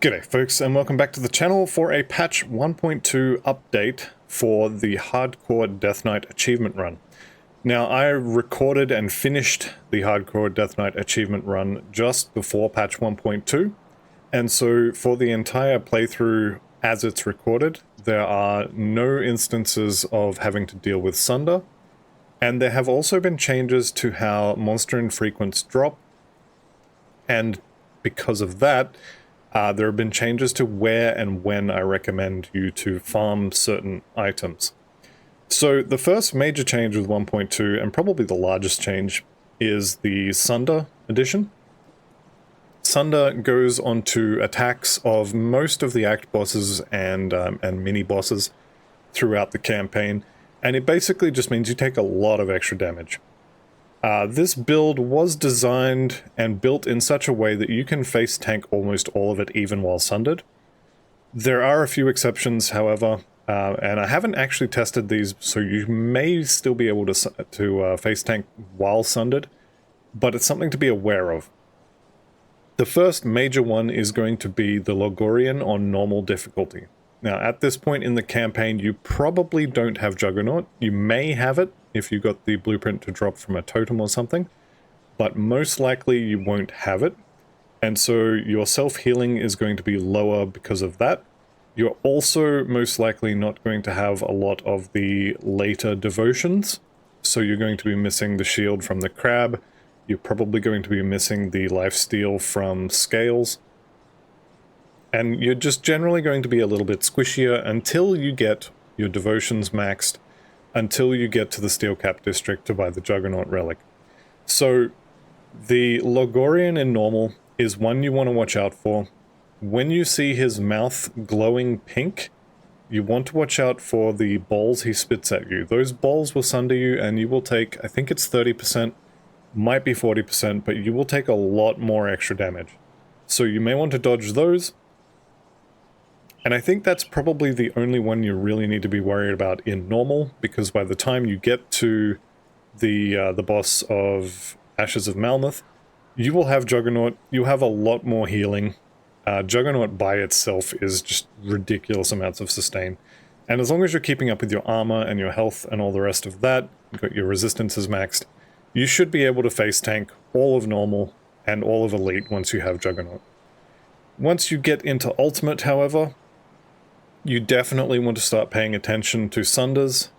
G'day folks, and welcome back to the channel for a patch 1.2 update for the Hardcore Deathknight achievement run. Now, I recorded and finished the Hardcore Deathknight achievement run just before patch 1.2, and so for the entire playthrough as it's recorded, there are no instances of having to deal with Sunder, and there have also been changes to how monster infrequents drop, and because of that, there have been changes to where and when I recommend you to farm certain items. So the first major change with 1.2, and probably the largest change, is the Sunder addition. Sunder goes onto attacks of most of the act bosses and mini bosses throughout the campaign, and it basically just means you take a lot of extra damage. This build was designed and built in such a way that you can face tank almost all of it even while sundered. There are a few exceptions, however, and I haven't actually tested these, so you may still be able to face tank while sundered, but it's something to be aware of. The first major one is going to be the Logorian on normal difficulty. Now, at this point in the campaign, you probably don't have Juggernaut. You may have it if you got the blueprint to drop from a totem or something, but most likely you won't have it, and so your self-healing is going to be lower because of that. You're also most likely not going to have a lot of the later devotions, so you're going to be missing the shield from the crab, you're probably going to be missing the lifesteal from scales, and you're just generally going to be a little bit squishier until you get your devotions maxed, until you get to the Steel Cap District to buy the Juggernaut Relic. So the Logorian in normal is one you want to watch out for. When you see his mouth glowing pink, you want to watch out for the balls he spits at you. Those balls will sunder you and you will take, I think it's 30%, might be 40%, but you will take a lot more extra damage. So you may want to dodge those. And I think that's probably the only one you really need to be worried about in normal, because by the time you get to the boss of Ashes of Malmuth, you will have Juggernaut, you have a lot more healing. Juggernaut by itself is just ridiculous amounts of sustain. And as long as you're keeping up with your armor and your health and all the rest of that, you've got your resistances maxed, you should be able to face tank all of normal and all of elite once you have Juggernaut. Once you get into ultimate, however, you definitely want to start paying attention to Sunders,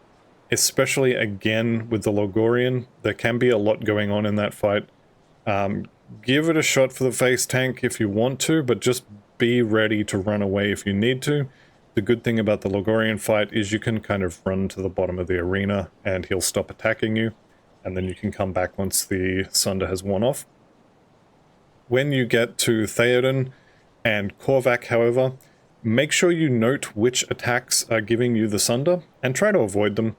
especially again with the Logorian. There can be a lot going on in that fight. Give it a shot for the face tank if you want to, but just be ready to run away if you need to. The good thing about the Logorian fight is you can kind of run to the bottom of the arena and he'll stop attacking you, and then you can come back once the Sunder has worn off. When you get to Theodin and Korvaak, however, make sure you note which attacks are giving you the Sunder, and try to avoid them.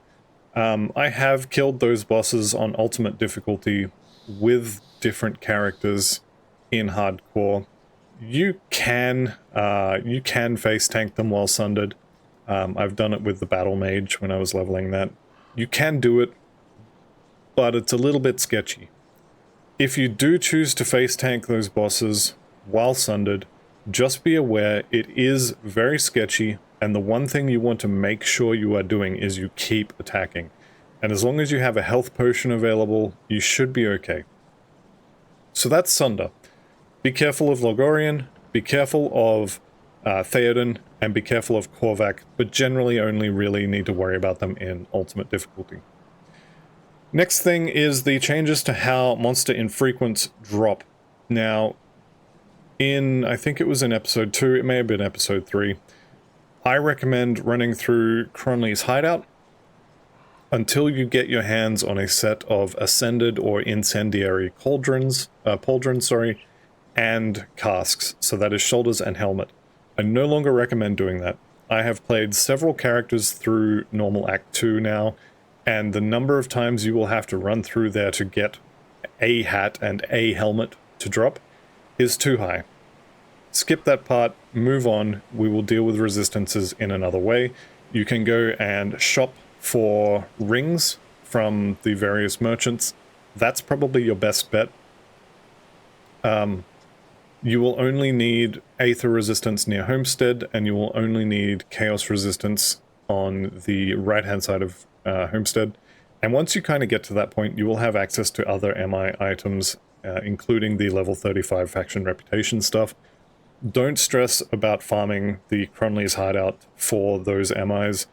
I have killed those bosses on ultimate difficulty with different characters in hardcore. You can face tank them while sundered. I've done it with the Battle Mage when I was leveling that. You can do it, but it's a little bit sketchy. If you do choose to face tank those bosses while sundered, just be aware it is very sketchy, and the one thing you want to make sure you are doing is you keep attacking. And as long as you have a health potion available, you should be okay. So that's Sunder. Be careful of Logorian, be careful of Theodin, and be careful of Korvaak, but generally only really need to worry about them in ultimate difficulty. Next thing is the changes to how monster infrequents drop. Now, I think it was in episode 2, it may have been episode 3, I recommend running through Cronley's hideout until you get your hands on a set of Ascended or Incendiary pauldrons, and casks, so that is shoulders and helmet. I no longer recommend doing that. I have played several characters through normal Act 2 now, and the number of times you will have to run through there to get a hat and a helmet to drop is too high. Skip that part, move on, we will deal with resistances in another way. You can go and shop for rings from the various merchants. That's probably your best bet. you will only need Aether resistance near Homestead, and you will only need Chaos resistance on the right-hand side of Homestead. And once you kind of get to that point, you will have access to other MI items, including the level 35 faction reputation stuff. Don't stress about farming the Cronley's hideout for those MIs.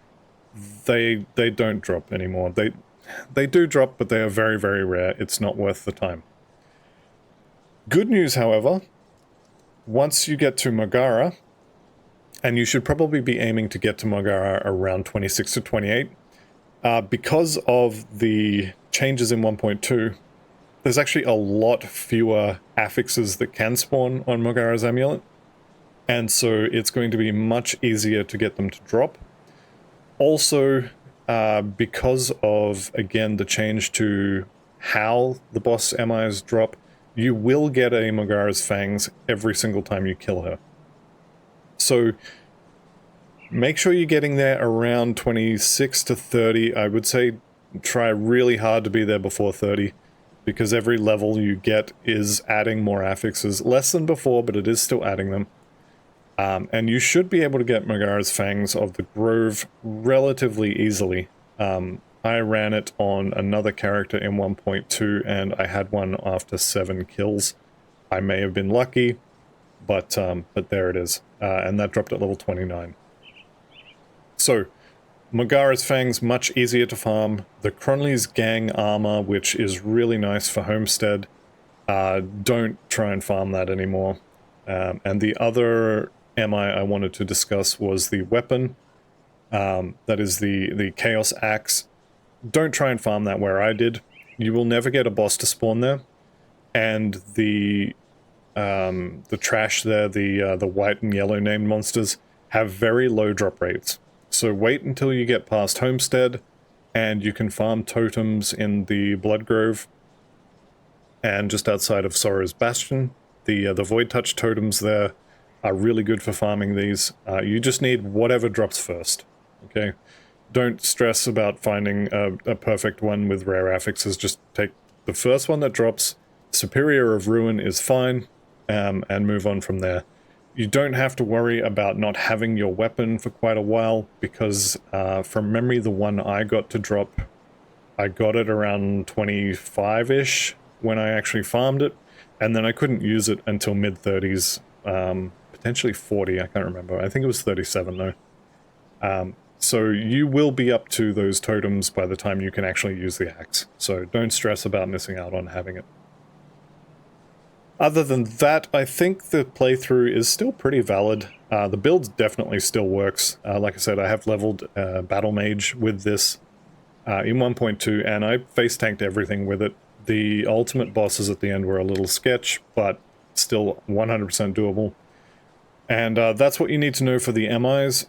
They don't drop anymore. They do drop, but they are very, very rare. It's not worth the time. Good news, however, once you get to Mogara, and you should probably be aiming to get to Mogara around 26 to 28, because of the changes in 1.2, there's actually a lot fewer affixes that can spawn on Mogara's amulet, and so it's going to be much easier to get them to drop. Also, because of, again, the change to how the boss MIs drop, you will get a Mogara's Fangs every single time you kill her. So make sure you're getting there around 26 to 30. I would say try really hard to be there before 30, because every level you get is adding more affixes. Less than before, but it is still adding them. And you should be able to get Mogara's Fangs of the Grove relatively easily. I ran it on another character in 1.2, and I had one after 7 kills. I may have been lucky, but there it is. And that dropped at level 29. So, Mogara's Fangs, much easier to farm. The Cronley's Gang armor, which is really nice for Homestead. Don't try and farm that anymore. And the other MI I wanted to discuss was the weapon. That is the Chaos Axe. Don't try and farm that where I did. You will never get a boss to spawn there. And the trash there, the white and yellow named monsters, have very low drop rates. So wait until you get past Homestead, and you can farm totems in the Blood Grove, and just outside of Sorrow's Bastion. The Void Touch totems there are really good for farming these. You just need whatever drops first, okay? Don't stress about finding a perfect one with rare affixes. Just take the first one that drops. Superior of Ruin is fine, and move on from there. You don't have to worry about not having your weapon for quite a while, because from memory, the one I got to drop, I got it around 25-ish when I actually farmed it, and then I couldn't use it until mid-30s, potentially 40, I can't remember. I think it was 37 though. So you will be up to those totems by the time you can actually use the axe, so don't stress about missing out on having it. Other than that, I think the playthrough is still pretty valid. The build definitely still works. Like I said, I have leveled Battle Mage with this in 1.2, and I face tanked everything with it. The ultimate bosses at the end were a little sketch, but still 100% doable. And that's what you need to know for the MIs.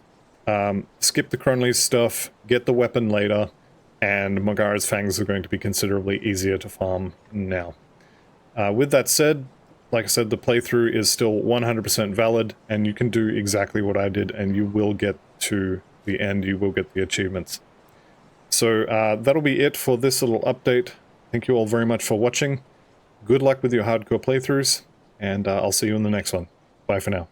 Skip the Cronley's stuff, get the weapon later, and Mogara's Fangs are going to be considerably easier to farm now. With that said, like I said, the playthrough is still 100% valid, and you can do exactly what I did, and you will get to the end, you will get the achievements. So that'll be it for this little update. Thank you all very much for watching. Good luck with your hardcore playthroughs, and I'll see you in the next one. Bye for now.